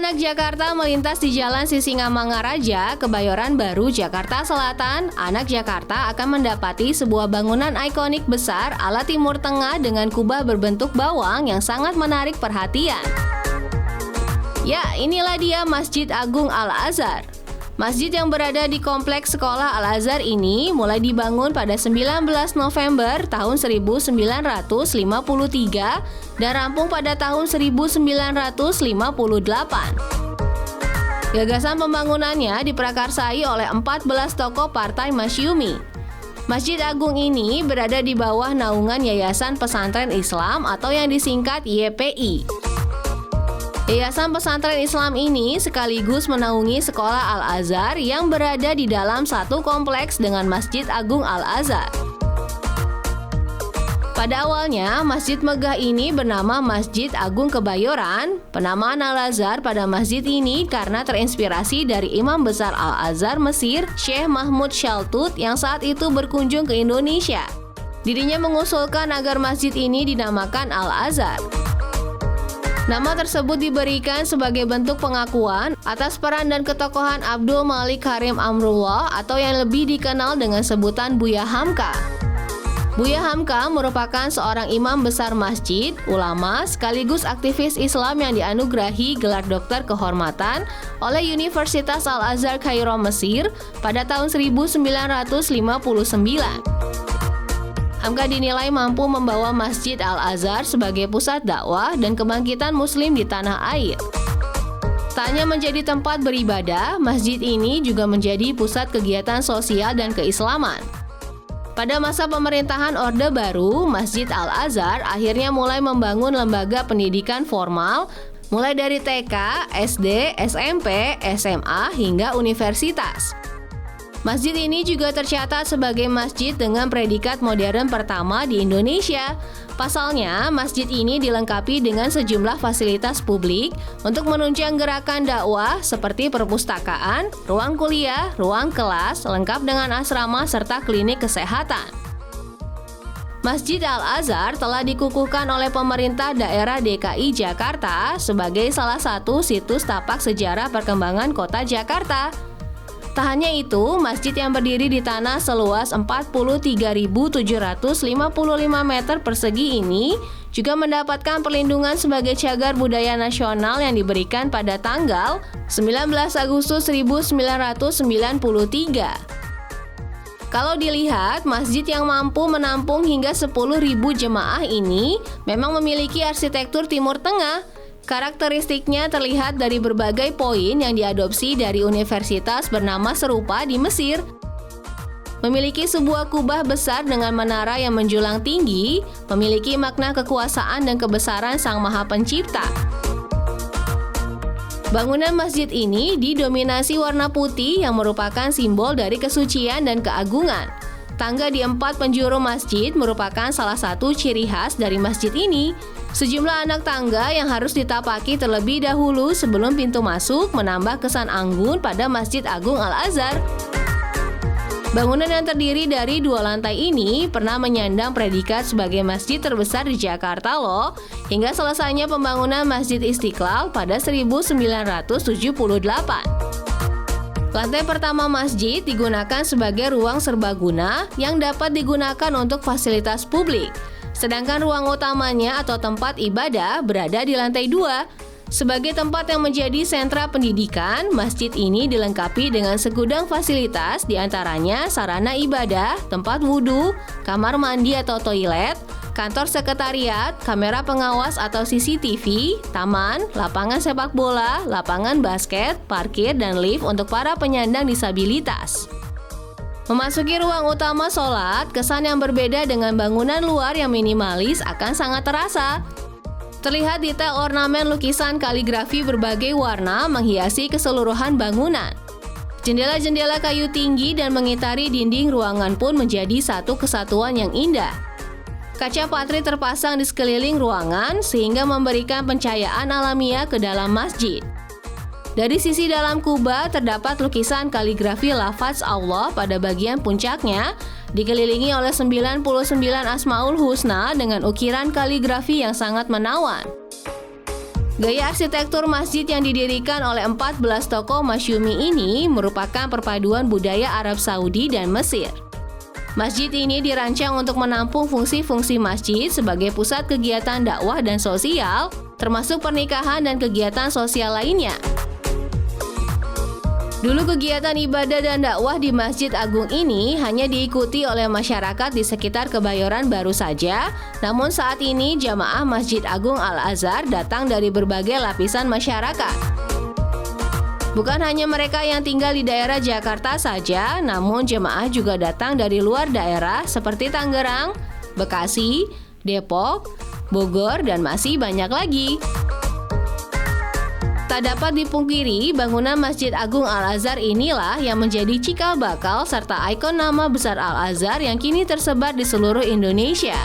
anak Jakarta melintas di Jalan Sisingamangaraja, Kebayoran Baru, Jakarta Selatan, anak Jakarta akan mendapati sebuah bangunan ikonik besar ala Timur Tengah dengan kubah berbentuk bawang yang sangat menarik perhatian. Ya, inilah dia Masjid Agung Al-Azhar. Masjid yang berada di kompleks sekolah Al-Azhar ini mulai dibangun pada 19 November tahun 1953 dan rampung pada tahun 1958. Gagasan pembangunannya diprakarsai oleh 14 tokoh partai Masyumi. Masjid Agung ini berada di bawah naungan Yayasan Pesantren Islam atau yang disingkat YPI. Yayasan Pesantren Islam ini sekaligus menaungi sekolah Al-Azhar yang berada di dalam satu kompleks dengan Masjid Agung Al-Azhar. Pada awalnya, masjid megah ini bernama Masjid Agung Kebayoran. Penamaan Al-Azhar pada masjid ini karena terinspirasi dari Imam Besar Al-Azhar Mesir, Syekh Mahmud Shaltut yang saat itu berkunjung ke Indonesia. Dirinya mengusulkan agar masjid ini dinamakan Al-Azhar. Nama tersebut diberikan sebagai bentuk pengakuan atas peran dan ketokohan Abdul Malik Karim Amrullah atau yang lebih dikenal dengan sebutan Buya Hamka. Buya Hamka merupakan seorang imam besar masjid, ulama, sekaligus aktivis Islam yang dianugerahi gelar dokter kehormatan oleh Universitas Al-Azhar Kairo Mesir pada tahun 1959. Hamka dinilai mampu membawa Masjid Al-Azhar sebagai pusat dakwah dan kebangkitan muslim di tanah air. Tak hanya menjadi tempat beribadah, masjid ini juga menjadi pusat kegiatan sosial dan keislaman. Pada masa pemerintahan Orde Baru, Masjid Al-Azhar akhirnya mulai membangun lembaga pendidikan formal, mulai dari TK, SD, SMP, SMA, hingga universitas. Masjid ini juga tercatat sebagai masjid dengan predikat modern pertama di Indonesia. Pasalnya, masjid ini dilengkapi dengan sejumlah fasilitas publik untuk menunjang gerakan dakwah seperti perpustakaan, ruang kuliah, ruang kelas, lengkap dengan asrama serta klinik kesehatan. Masjid Al-Azhar telah dikukuhkan oleh pemerintah daerah DKI Jakarta sebagai salah satu situs tapak sejarah perkembangan kota Jakarta. Tak hanya itu, masjid yang berdiri di tanah seluas 43.755 meter persegi ini juga mendapatkan perlindungan sebagai cagar budaya nasional yang diberikan pada tanggal 19 Agustus 1993. Kalau dilihat, masjid yang mampu menampung hingga 10.000 jemaah ini memang memiliki arsitektur Timur Tengah. Karakteristiknya terlihat dari berbagai poin yang diadopsi dari universitas bernama serupa di Mesir. Memiliki sebuah kubah besar dengan menara yang menjulang tinggi, memiliki makna kekuasaan dan kebesaran Sang Maha Pencipta. Bangunan masjid ini didominasi warna putih yang merupakan simbol dari kesucian dan keagungan. Tangga di 4 penjuru masjid merupakan salah satu ciri khas dari masjid ini. Sejumlah anak tangga yang harus ditapaki terlebih dahulu sebelum pintu masuk menambah kesan anggun pada Masjid Agung Al-Azhar. Bangunan yang terdiri dari 2 lantai ini pernah menyandang predikat sebagai masjid terbesar di Jakarta loh, hingga selesainya pembangunan Masjid Istiqlal pada 1978. Lantai pertama masjid digunakan sebagai ruang serbaguna yang dapat digunakan untuk fasilitas publik. Sedangkan ruang utamanya atau tempat ibadah berada di lantai 2. Sebagai tempat yang menjadi sentra pendidikan, masjid ini dilengkapi dengan segudang fasilitas diantaranya sarana ibadah, tempat wudhu, kamar mandi atau toilet, kantor sekretariat, kamera pengawas atau CCTV, taman, lapangan sepak bola, lapangan basket, parkir, dan lift untuk para penyandang disabilitas. Memasuki ruang utama sholat, kesan yang berbeda dengan bangunan luar yang minimalis akan sangat terasa. Terlihat detail ornamen lukisan kaligrafi berbagai warna menghiasi keseluruhan bangunan. Jendela-jendela kayu tinggi dan mengitari dinding ruangan pun menjadi satu kesatuan yang indah. Kaca patri terpasang di sekeliling ruangan sehingga memberikan pencahayaan alamiah ke dalam masjid. Dari sisi dalam kubah terdapat lukisan kaligrafi lafaz Allah pada bagian puncaknya, dikelilingi oleh 99 Asmaul Husna dengan ukiran kaligrafi yang sangat menawan. Gaya arsitektur masjid yang didirikan oleh 14 tokoh masyumi ini merupakan perpaduan budaya Arab Saudi dan Mesir. Masjid ini dirancang untuk menampung fungsi-fungsi masjid sebagai pusat kegiatan dakwah dan sosial, termasuk pernikahan dan kegiatan sosial lainnya. Dulu kegiatan ibadah dan dakwah di Masjid Agung ini hanya diikuti oleh masyarakat di sekitar Kebayoran Baru saja, namun saat ini jamaah Masjid Agung Al-Azhar datang dari berbagai lapisan masyarakat. Bukan hanya mereka yang tinggal di daerah Jakarta saja, namun jemaah juga datang dari luar daerah seperti Tangerang, Bekasi, Depok, Bogor, dan masih banyak lagi. Tak dapat dipungkiri, bangunan Masjid Agung Al-Azhar inilah yang menjadi cikal bakal serta ikon nama besar Al-Azhar yang kini tersebar di seluruh Indonesia.